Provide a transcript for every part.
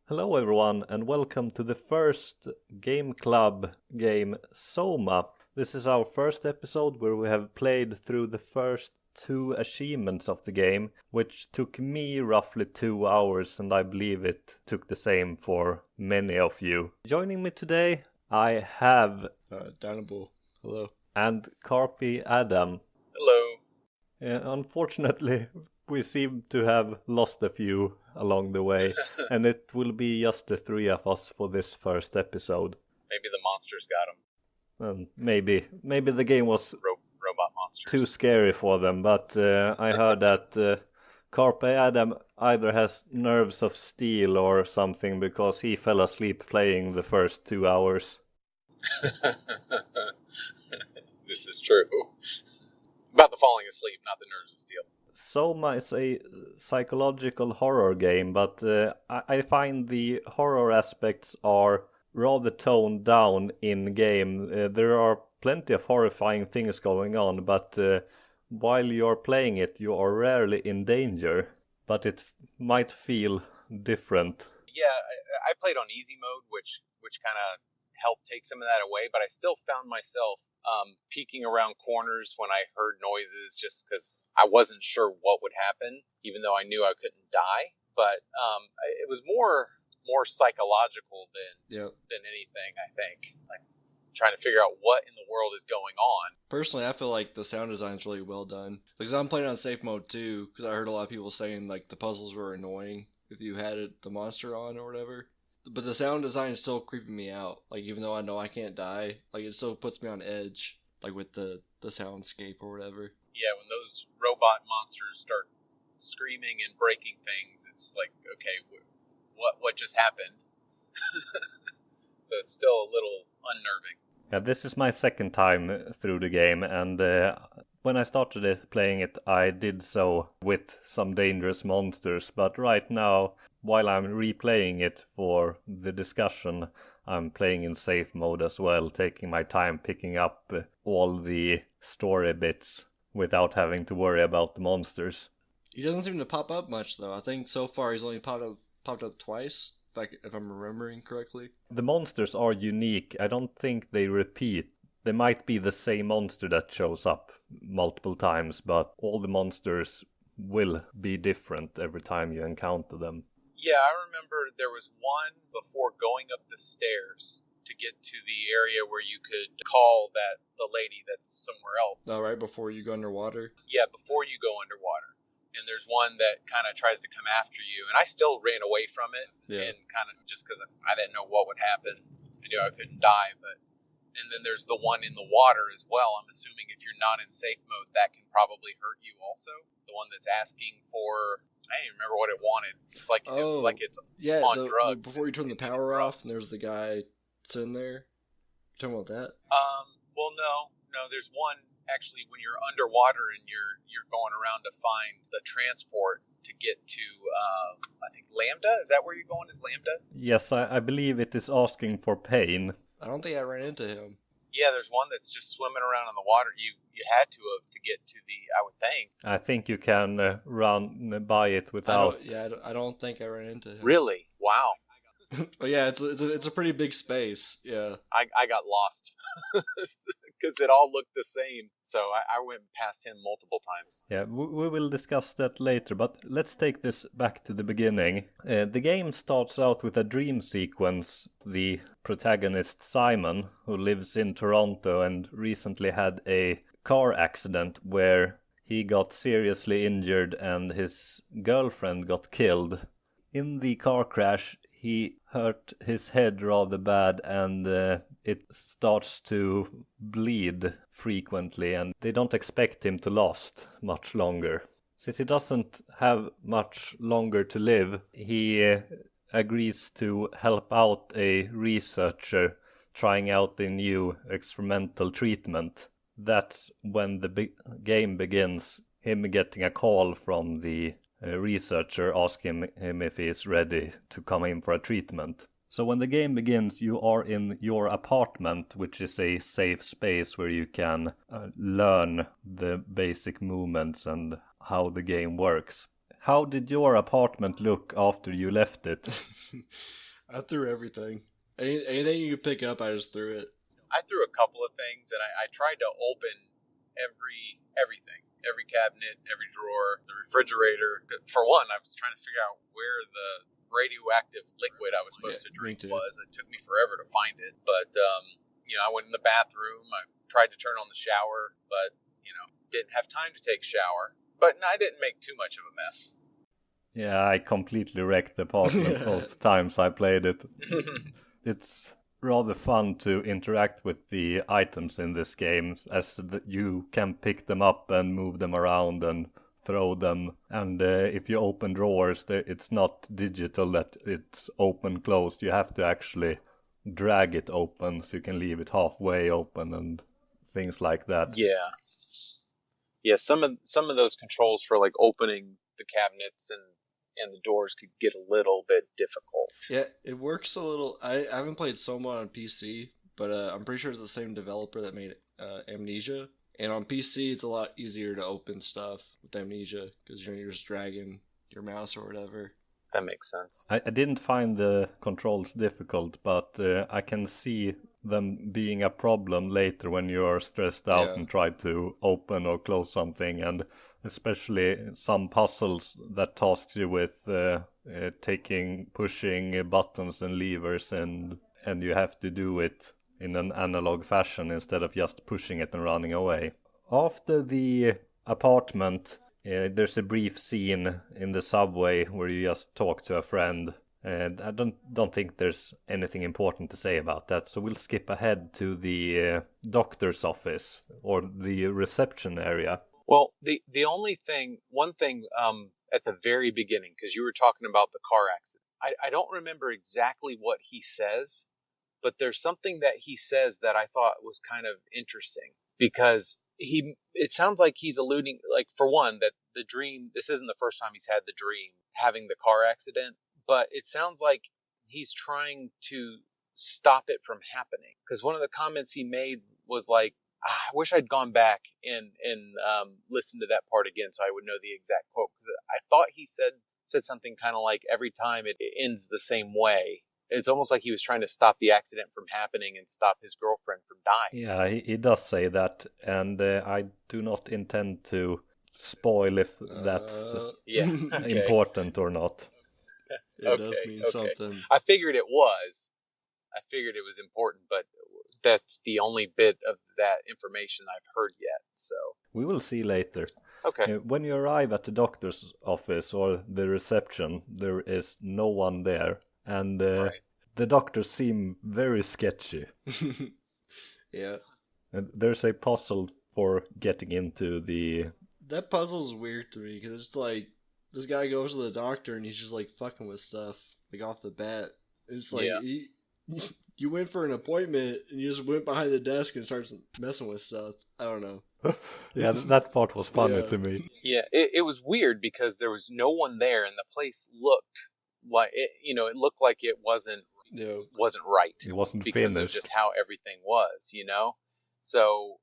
Hello everyone and welcome to the first Game Club game SOMA. This is our first episode where we have played through the first two achievements of the game, which took me roughly 2 hours, and I believe it took the same for many of you. Joining me today I have Dinobull. Hello. and Carpy Adam. Hello. Unfortunately, we seem to have lost a few along the way, and it will be just the three of us for this first episode. Maybe the monsters got them. Maybe the game was Robot monsters. too scary for them, but I heard that Carpe Adam either has nerves of steel or something because he fell asleep playing the first 2 hours. This is true. About the falling asleep, not the nerves of steel. Soma is a psychological horror game, but I find the horror aspects are rather toned down in game. There are plenty of horrifying things going on, but while you're playing it, you are rarely in danger. But it might feel different. Yeah, I played on easy mode, which kind of helped take some of that away, but I still found myself peeking around corners when I heard noises just because I wasn't sure what would happen, even though I knew I couldn't die. But it was more psychological than anything, I think. Like trying to figure out what in the world is going on. Personally, I feel like the sound design is really well done. Because I'm playing on safe mode too, because I heard a lot of people saying like the puzzles were annoying if you had the monster on or whatever. But the sound design is still creeping me out. Like, even though I know I can't die, like, it still puts me on edge, like, with the soundscape or whatever. Yeah, when those robot monsters start screaming and breaking things, it's like, okay, what just happened? So it's still a little unnerving. Yeah, this is my second time through the game, and when I started playing it, I did so with some dangerous monsters, but right now, while I'm replaying it for the discussion, I'm playing in safe mode as well, taking my time picking up all the story bits without having to worry about the monsters. He doesn't seem to pop up much, though. I think so far he's only popped up twice, if I'm remembering correctly. The monsters are unique. I don't think they repeat. They might be the same monster that shows up multiple times, but all the monsters will be different every time you encounter them. Yeah, I remember there was one before going up the stairs to get to the area where you could call the lady that's somewhere else. Oh, right before you go underwater? Yeah, before you go underwater. And there's one that kind of tries to come after you, and I still ran away from it, and kind of just because I didn't know what would happen. I knew I couldn't die, and then there's the one in the water as well. I'm assuming if you're not in safe mode, that can probably hurt you also. The one that's asking for, I don't even remember what it wanted. It's like it's on drugs. Before you turn the power off, and there's the guy sitting there. You talking about that? Well, no. There's one actually when you're underwater and you're going around to find the transport to get to, I think Lambda. Is that where you're going? Is Lambda? Yes, I believe it is asking for pain. I don't think I ran into him. Yeah, there's one that's just swimming around in the water. You had to have to get to the, I would think. I think you can run by it without. I don't think I ran into him. Really? Wow. But yeah, it's a pretty big space. Yeah. I got lost because it all looked the same. So I went past him multiple times. Yeah, we will discuss that later, but let's take this back to the beginning. The game starts out with a dream sequence. The protagonist Simon, who lives in Toronto and recently had a car accident where he got seriously injured and his girlfriend got killed. In the car crash, he hurt his head rather bad, and it starts to bleed frequently, and they don't expect him to last much longer. Since he doesn't have much longer to live, he agrees to help out a researcher trying out a new experimental treatment. That's when the game begins, him getting a call from the researcher asking him if he is ready to come in for a treatment. So when the game begins, you are in your apartment, which is a safe space where you can learn the basic movements and how the game works. How did your apartment look after you left it? I threw everything. Anything you could pick up, I just threw it. I threw a couple of things, and I tried to open everything, every cabinet, every drawer, the refrigerator. For one, I was trying to figure out where the radioactive liquid I was supposed to drink was. It took me forever to find it, but I went in the bathroom. I tried to turn on the shower, but didn't have time to take a shower. But I didn't make too much of a mess. Yeah, I completely wrecked the apartment both times I played it. It's rather fun to interact with the items in this game, as you can pick them up and move them around and throw them. And if you open drawers, it's not digital that it's open closed. You have to actually drag it open, so you can leave it halfway open and things like that. Yeah, some of those controls for like opening the cabinets and the doors could get a little bit difficult. Yeah, it works a little. I haven't played SOMA on PC, but I'm pretty sure it's the same developer that made Amnesia. And on PC, it's a lot easier to open stuff with Amnesia because you're just dragging your mouse or whatever. That makes sense. I didn't find the controls difficult, but I can see them being a problem later when you are stressed out and try to open or close something, and especially some puzzles that tasks you with pushing buttons and levers, and you have to do it in an analog fashion instead of just pushing it and running away. After the apartment, there's a brief scene in the subway where you just talk to a friend. And I don't think there's anything important to say about that, so we'll skip ahead to the doctor's office or the reception area. Well, the one thing at the very beginning, because you were talking about the car accident, I don't remember exactly what he says, but there's something that he says that I thought was kind of interesting, because it sounds like he's alluding, like, for one, that the dream, this isn't the first time he's had the dream having the car accident, but it sounds like he's trying to stop it from happening. Because one of the comments he made was like, I wish I'd gone back and listened to that part again so I would know the exact quote. Because I thought he said something kind of like, every time it ends the same way. It's almost like he was trying to stop the accident from happening and stop his girlfriend from dying. Yeah, he does say that, and I do not intend to spoil if that's important or not. It does mean something. I figured it was. I figured it was important, but that's the only bit of that information I've heard yet. So we will see later. Okay. When you arrive at the doctor's office or the reception, there is no one there, and the doctors seem very sketchy. Yeah. And there's a puzzle for getting into the... That puzzle's weird to me, because it's like, this guy goes to the doctor and he's just like fucking with stuff, like off the bat. It's like, you went for an appointment and you just went behind the desk and started messing with stuff. I don't know. Yeah, that part was funny to me. Yeah, it was weird because there was no one there and the place looked like, it looked like it wasn't right. It wasn't because finished. Of just how everything was, So,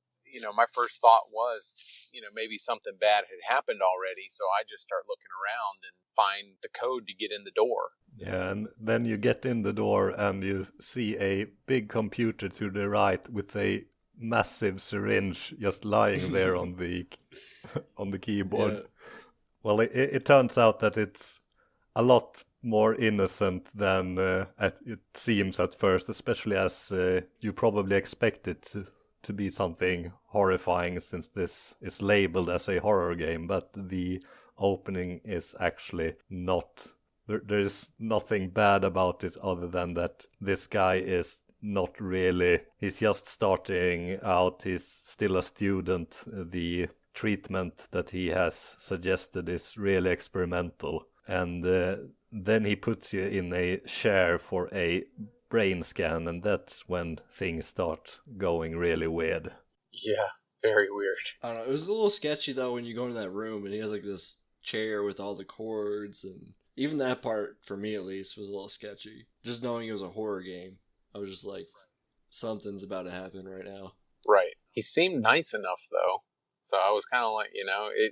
my first thought was, maybe something bad had happened already. So I just start looking around and find the code to get in the door. Yeah, and then you get in the door and you see a big computer to the right with a massive syringe just lying there on the keyboard. Yeah. Well, it turns out that it's a lot more innocent than it seems at first, especially as you probably expect it to be something horrifying, since this is labeled as a horror game, but the opening is actually not. There's nothing bad about it other than that this guy is not really, he's just starting out, he's still a student. The treatment that he has suggested is really experimental, and then he puts you in a chair for a brain scan, and that's when things start going really weird. Yeah, very weird. I don't know, it was a little sketchy though when you go into that room and he has like this chair with all the cords, and even that part, for me at least, was a little sketchy. Just knowing it was a horror game, I was just like, something's about to happen right now. Right. He seemed nice enough though, so I was kind of like,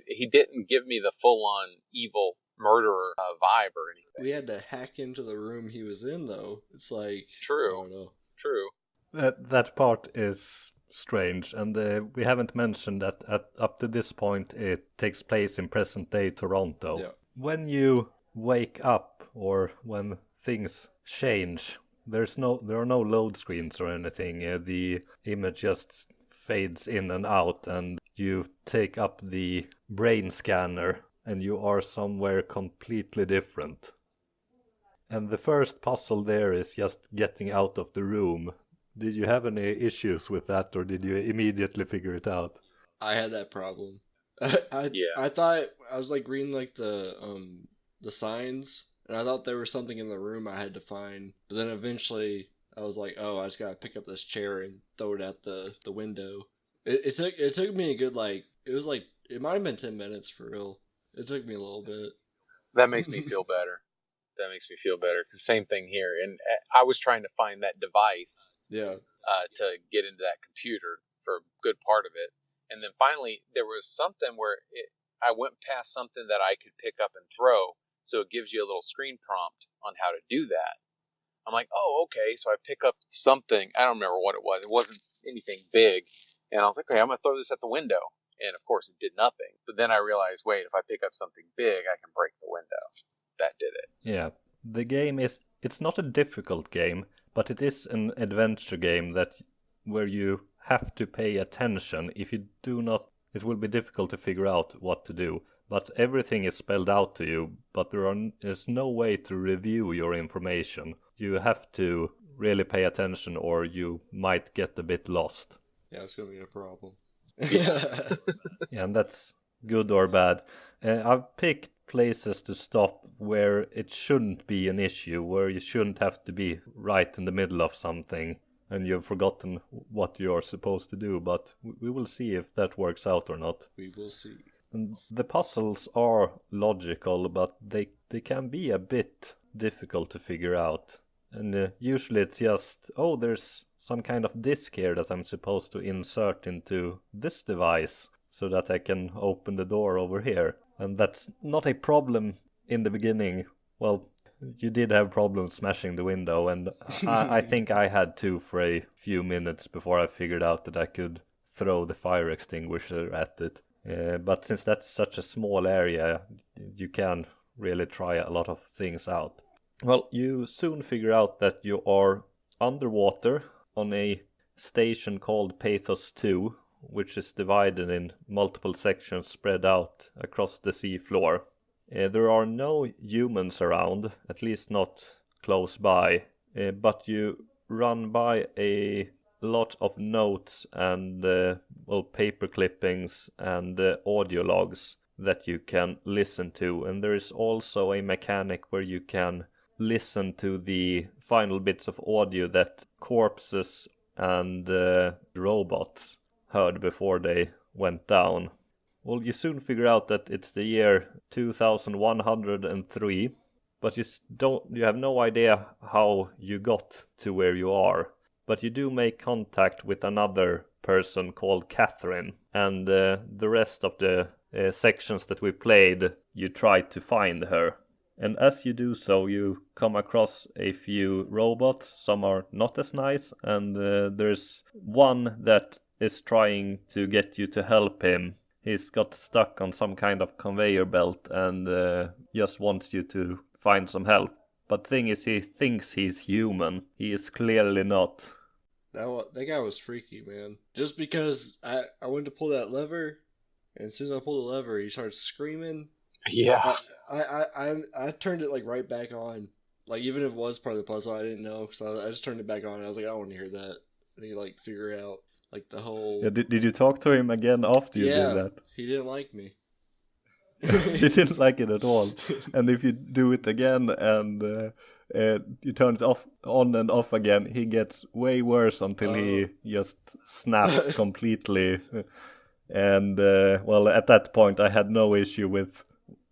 he didn't give me the full-on evil murderer vibe or anything. We had to hack into the room he was in, though. It's like... True. I don't know. True. That part is strange, and we haven't mentioned that up to this point it takes place in present-day Toronto. Yeah. When you wake up or when things change, there are no load screens or anything. The image just fades in and out, and you take up the brain scanner and you are somewhere completely different. And the first puzzle there is just getting out of the room. Did you have any issues with that, or did you immediately figure it out? I had that problem. I thought I was like reading like the signs, and I thought there was something in the room I had to find. But then eventually I was like, oh, I just gotta pick up this chair and throw it at the window. It took me a good it might have been 10 minutes for real. It took me a little bit. That makes me feel better. That makes me feel better. 'Cause same thing here, and I was trying to find that device. Yeah. To get into that computer for a good part of it. And then finally, there was something where I went past something that I could pick up and throw, so it gives you a little screen prompt on how to do that. I'm like, oh, okay, so I pick up something. I don't remember what it was. It wasn't anything big. And I was like, okay, I'm going to throw this at the window. And of course, it did nothing. But then I realized, wait, if I pick up something big, I can break the window. That did it. Yeah, the game it's not a difficult game, but it is an adventure game where you have to pay attention. If you do not, it will be difficult to figure out what to do. But everything is spelled out to you, but there's no way to review your information. You have to really pay attention or you might get a bit lost. Yeah, it's going to be a problem. Yeah, and that's good or bad. I've picked places to stop where it shouldn't be an issue, where you shouldn't have to be right in the middle of something and you've forgotten what you're supposed to do, but we will see if that works out or not. We will see. And the puzzles are logical, but they can be a bit difficult to figure out. And usually it's just, oh, there's some kind of disk here that I'm supposed to insert into this device so that I can open the door over here. And that's not a problem in the beginning. Well, you did have problems smashing the window, and I think I had to for a few minutes before I figured out that I could throw the fire extinguisher at it. But since that's such a small area, you can really try a lot of things out. Well, you soon figure out that you are underwater on a station called Pathos 2, which is divided in multiple sections spread out across the sea floor. There are no humans around, at least not close by, but you run by a lot of notes and paper clippings and audio logs that you can listen to. And there is also a mechanic where you can listen to the final bits of audio that corpses and robots heard before they went down. Well, you soon figure out that it's the year 2103, but you have no idea how you got to where you are. But you do make contact with another person called Catherine, and the rest of the sections that we played, you try to find her. And as you do so, you come across a few robots. Some are not as nice, and there's one that is trying to get you to help him. He's got stuck on some kind of conveyor belt and just wants you to find some help. But thing is, he thinks he's human. He is clearly not. That guy was freaky, man. Just because I went to pull that lever, and as soon as I pulled the lever, he started screaming. Yeah. I turned it like right back on. Like even if it was part of the puzzle, I didn't know, so I just turned it back on. And I was like, I don't want to hear that. I need to like figure out like the whole. Yeah, did you talk to him again after you did that? He didn't like me. He didn't like it at all. And if you do it again and you turn it on and off again, he gets way worse until he just snaps completely. And at that point I had no issue with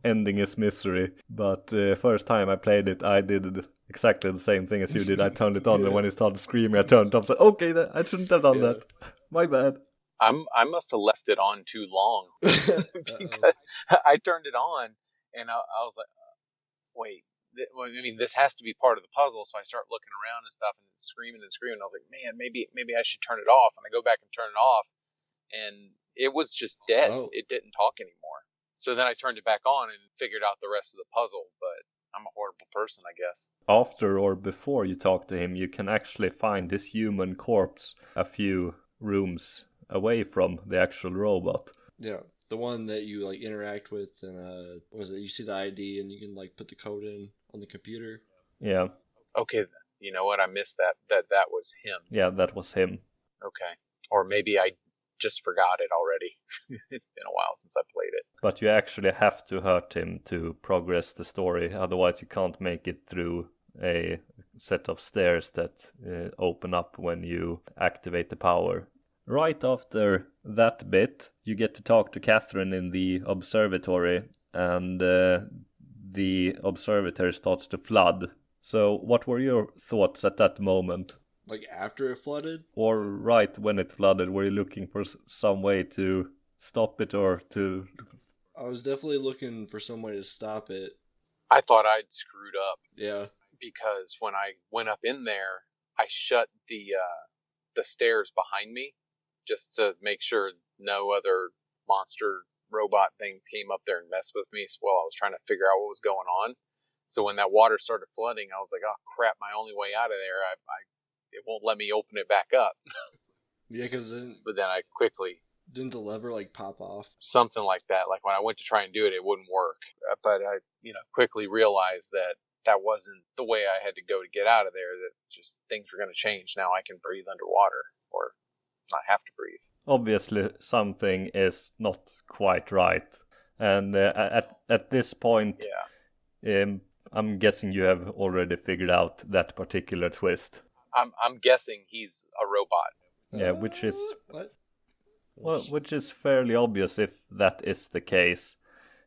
ending his misery, but first time I played it, I did exactly the same thing as you did. I turned it on, and when he started screaming, I turned it off. Like, okay, I shouldn't have done that. My bad. I must have left it on too long because I turned it on And I was like, wait, this has to be part of the puzzle. So I start looking around and stuff, and screaming and screaming. I was like, man, maybe I should turn it off. And I go back and turn it off, and it was just dead. Oh. It didn't talk anymore. So then I turned it back on and figured out the rest of the puzzle. But I'm a horrible person, I guess. After or before you talk to him, you can actually find this human corpse a few rooms away from the actual robot. Yeah, the one that you like interact with, and was it? You see the ID, and you can like put the code in on the computer. Yeah. Okay, you know what? I missed that. That was him. Yeah, that was him. Okay, or maybe I just forgot it already. It's been a while since I played it. But you actually have to hurt him to progress the story, otherwise you can't make it through a set of stairs that open up when you activate the power. Right after that bit, you get to talk to Catherine in the observatory, and the observatory starts to flood. So what were your thoughts at that moment? Like after it flooded? Or right when it flooded, were you looking for some way to stop it or to... I was definitely looking for some way to stop it. I thought I'd screwed up. Yeah. Because when I went up in there, I shut the stairs behind me just to make sure no other monster robot thing came up there and messed with me while I was trying to figure out what was going on. So when that water started flooding, I was like, oh crap, my only way out of there, it won't let me open it back up. Yeah, because but then I quickly... Didn't the lever like pop off? Something like that. Like when I went to try and do it, it wouldn't work. But I, quickly realized that wasn't the way I had to go to get out of there. That just things were going to change. Now I can breathe underwater, or not have to breathe. Obviously, something is not quite right, and at this point, I'm guessing you have already figured out that particular twist. I'm guessing he's a robot. Yeah, which is what? Well, which is fairly obvious if that is the case.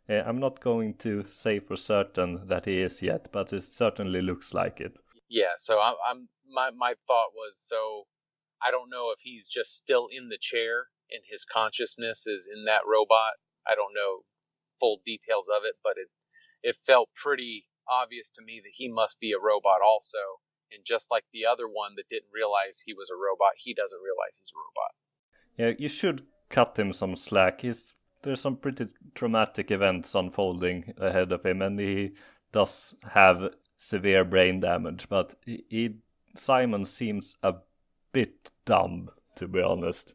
I'm not going to say for certain that he is yet, but it certainly looks like it. Yeah, so my thought was, so I don't know if he's just still in the chair and his consciousness is in that robot. I don't know full details of it, but it felt pretty obvious to me that he must be a robot also. And just like the other one that didn't realize he was a robot, he doesn't realize he's a robot. Yeah, you should cut him some slack. There's some pretty traumatic events unfolding ahead of him, and he does have severe brain damage, but Simon seems a bit dumb, to be honest.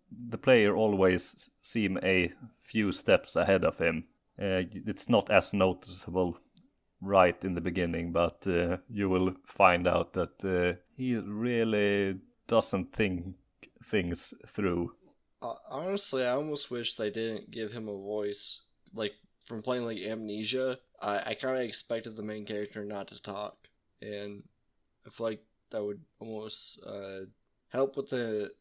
The player always seems a few steps ahead of him. It's not as noticeable right in the beginning, but you will find out that he really doesn't think things through. Honestly, I almost wish they didn't give him a voice. Like, from playing like Amnesia, I kind of expected the main character not to talk, and I feel like that would almost help with the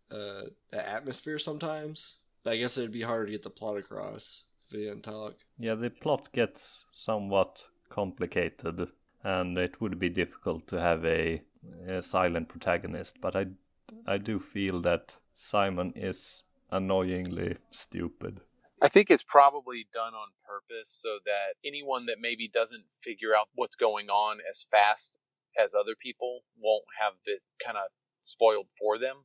atmosphere sometimes. But I guess it'd be harder to get the plot across if he didn't talk. Yeah, the plot gets somewhat complicated, and it would be difficult to have a silent protagonist, but I do feel that Simon is annoyingly stupid. I think it's probably done on purpose so that anyone that maybe doesn't figure out what's going on as fast as other people won't have it kind of spoiled for them,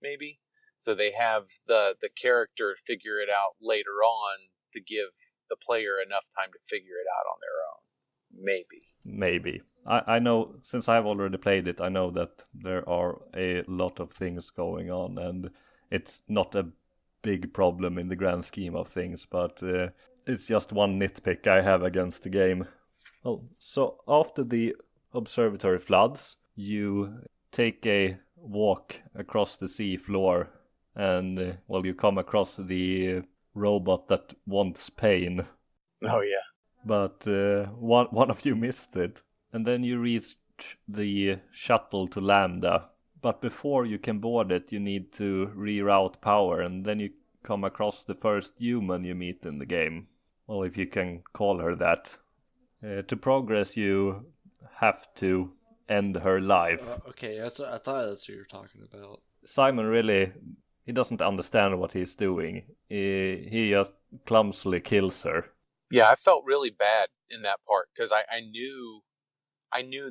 maybe. So they have the character figure it out later on to give the player enough time to figure it out on their own. Maybe. I know, since I've already played it, I know that there are a lot of things going on, and it's not a big problem in the grand scheme of things, but it's just one nitpick I have against the game. Well, so after the observatory floods, you take a walk across the sea floor, and you come across the robot that wants pain. Oh yeah. But one of you missed it, and then you reach the shuttle to Lambda. But before you can board it, you need to reroute power, and then you come across the first human you meet in the game. Well, if you can call her that. To progress, you have to end her life. Okay, I thought that's what you were talking about. Simon really, he doesn't understand what he's doing. He just clumsily kills her. Yeah, I felt really bad in that part because I knew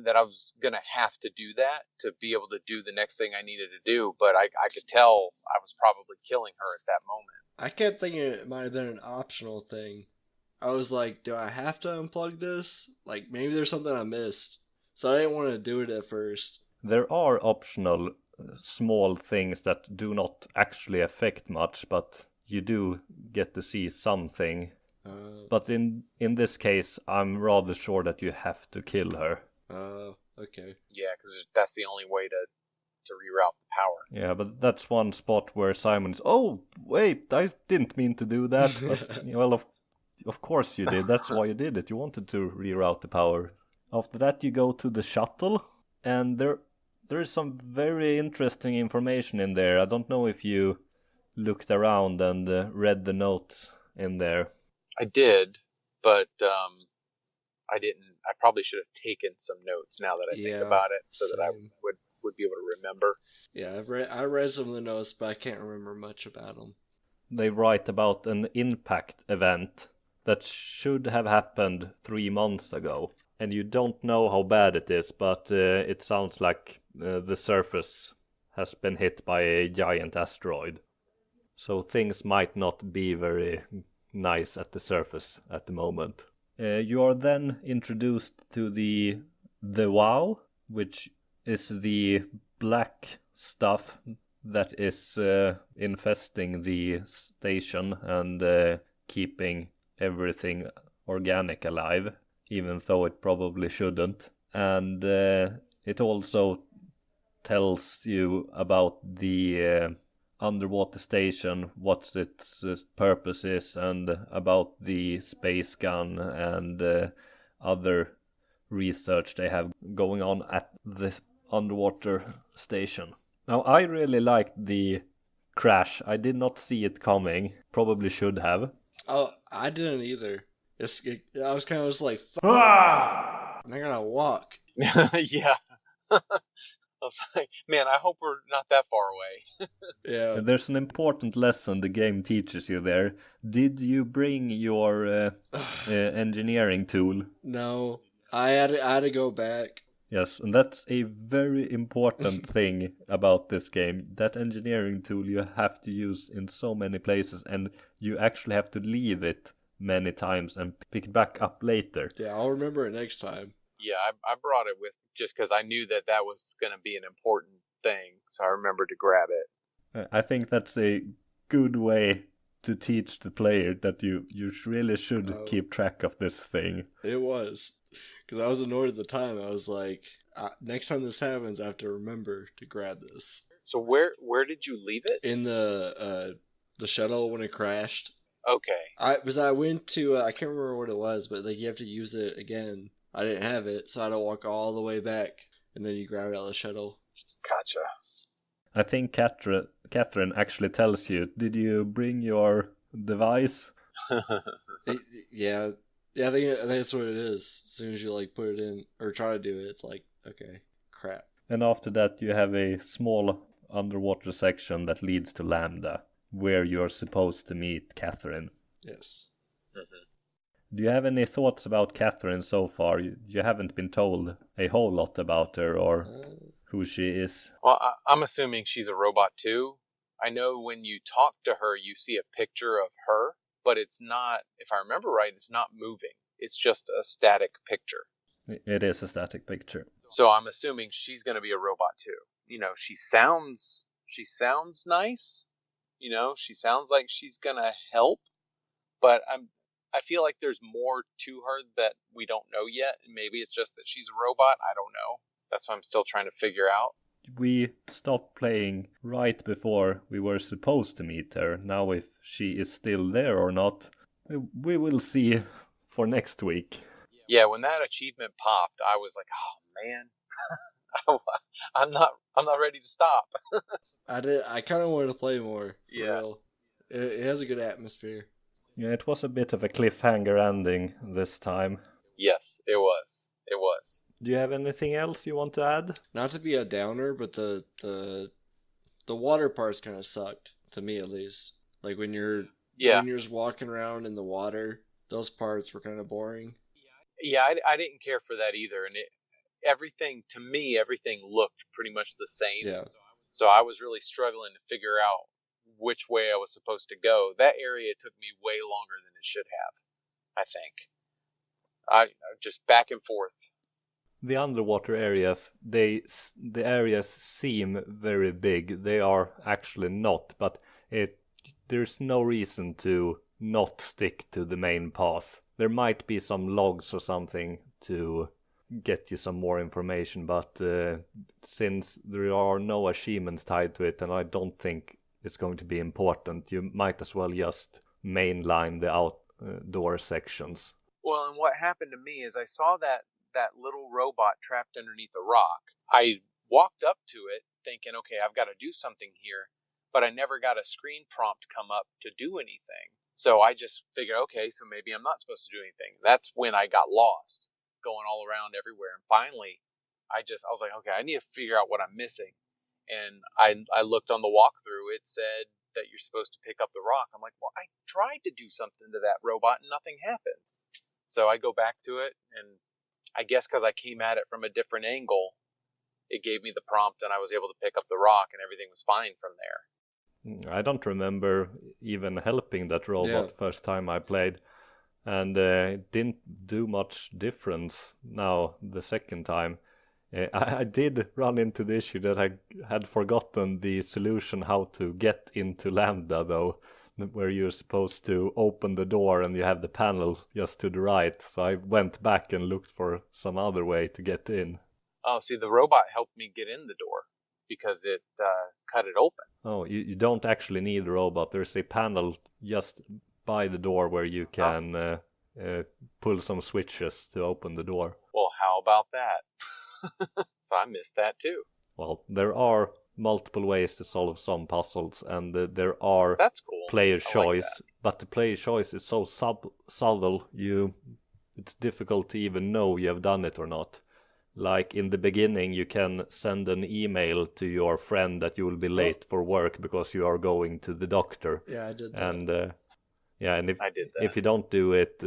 that I was gonna have to do that to be able to do the next thing I needed to do, but I could tell I was probably killing her at that moment. I kept thinking it might have been an optional thing. I was like, do I have to unplug this? Like, maybe there's something I missed. So I didn't want to do it at first. There are optional small things that do not actually affect much, but you do get to see something. But in this case, I'm rather sure that you have to kill her. Okay. Yeah, because that's the only way to reroute the power. Yeah, but that's one spot where Simon is, oh, wait, I didn't mean to do that. But, well, of course you did. That's why you did it. You wanted to reroute the power. After that, you go to the shuttle, and there is some very interesting information in there. I don't know if you looked around and read the notes in there. I did, but I didn't. I probably should have taken some notes now that I think about it, so that I would be able to remember. Yeah, I read some of the notes, but I can't remember much about them. They write about an impact event that should have happened 3 months ago. And you don't know how bad it is, but it sounds like the surface has been hit by a giant asteroid. So things might not be very nice at the surface at the moment. You are then introduced to the WoW, which is the black stuff that is infesting the station and keeping everything organic alive, even though it probably shouldn't. And it also tells you about the underwater station, what its purpose is, and about the space gun and other research they have going on at the underwater station. Now, I really liked the crash. I did not see it coming. Probably should have. Oh, I didn't either. I was kind of just like, I'm gonna walk. Yeah. I was like, man, I hope we're not that far away. Yeah. There's an important lesson the game teaches you there. Did you bring your engineering tool? No, I had to go back. Yes, and that's a very important thing about this game. That engineering tool you have to use in so many places, and you actually have to leave it many times and pick it back up later. Yeah, I'll remember it next time. Yeah, I brought it with just because I knew that was going to be an important thing, so I remembered to grab it. I think that's a good way to teach the player that you really should keep track of this thing. It was. Because I was annoyed at the time. I was like, next time this happens, I have to remember to grab this. So where did you leave it? In the shuttle when it crashed. Okay. I went to, I can't remember what it was, but like you have to use it again. I didn't have it, so I had to walk all the way back, and then you grab it out of the shuttle. Gotcha. I think Catherine actually tells you, did you bring your device? Yeah, I think that's what it is. As soon as you like put it in, or try to do it, it's like, okay, crap. And after that you have a small underwater section that leads to Lambda, where you're supposed to meet Catherine. Yes. Mm-hmm. Do you have any thoughts about Catherine so far? You haven't been told a whole lot about her or who she is. Well, I'm assuming she's a robot too. I know when you talk to her, you see a picture of her, but it's not, if I remember right, it's not moving. It's just a static picture. It is a static picture. So I'm assuming she's going to be a robot too. You know, she sounds nice. You know, she sounds like she's going to help, but I feel like there's more to her that we don't know yet. Maybe it's just that she's a robot. I don't know. That's what I'm still trying to figure out. We stopped playing right before we were supposed to meet her. Now if she is still there or not, we will see for next week. Yeah, when that achievement popped, I was like, oh man, I'm not ready to stop. I kind of wanted to play more. Yeah. Real. It has a good atmosphere. Yeah, it was a bit of a cliffhanger ending this time. Yes, it was. It was. Do you have anything else you want to add? Not to be a downer, but the water parts kind of sucked, to me at least. Like when you're just walking around in the water, those parts were kind of boring. Yeah, I didn't care for that either, and everything looked pretty much the same. Yeah. So I was really struggling to figure out which way I was supposed to go. That area took me way longer than it should have, I think. I just back and forth. The underwater areas, the areas seem very big. They are actually not, but there's no reason to not stick to the main path. There might be some logs or something to get you some more information, but since there are no achievements tied to it, and I don't think it's going to be important, you might as well just mainline the outdoor sections. Well, and what happened to me is I saw that little robot trapped underneath a rock. I walked up to it thinking, okay, I've got to do something here, but I never got a screen prompt come up to do anything. So I just figured, okay, so maybe I'm not supposed to do anything. That's when I got lost, going all around everywhere. And finally, I was like, okay, I need to figure out what I'm missing. And I looked on the walkthrough. It said that you're supposed to pick up the rock. I'm like, well, I tried to do something to that robot and nothing happened. So I go back to it, and I guess because I came at it from a different angle, it gave me the prompt and I was able to pick up the rock and everything was fine from there. I don't remember even helping that robot first time I played, and it didn't do much difference now the second time. I did run into the issue that I had forgotten the solution how to get into Lambda, though, where you're supposed to open the door and you have the panel just to the right. So I went back and looked for some other way to get in. Oh, see, the robot helped me get in the door because it cut it open. Oh, you don't actually need a robot. There's a panel just by the door where you can pull some switches to open the door. Well, how about that? So I missed that too. Well, there are multiple ways to solve some puzzles, and there are That's cool. Player choice, but the player choice is so subtle, it's difficult to even know you have done it or not. Like in the beginning, you can send an email to your friend that you will be late for work because you are going to the doctor. Yeah, I did that. And I did that. If you don't do it,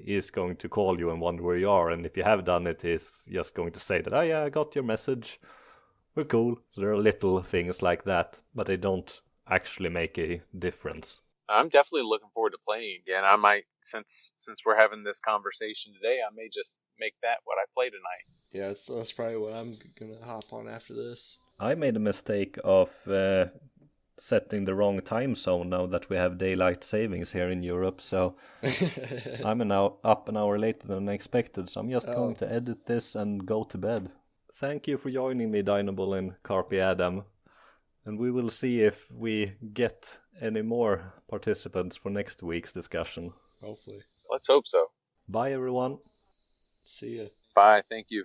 he's going to call you and wonder where you are. And if you have done it, he's just going to say that, oh yeah, I got your message. We're cool. So there are little things like that, but they don't actually make a difference. I'm definitely looking forward to playing again. I might, since we're having this conversation today, I may just make that what I play tonight. Yeah, that's probably what I'm going to hop on after this. I made a mistake of setting the wrong time zone now that we have daylight savings here in Europe, so I'm up an hour later than expected, so I'm just going to edit this and go to bed. Thank you for joining me, Dinobull and Carpe Adam, and we will see if we get any more participants for next week's discussion. Hopefully. Let's hope so. Bye, everyone. See ya. Bye. Thank you.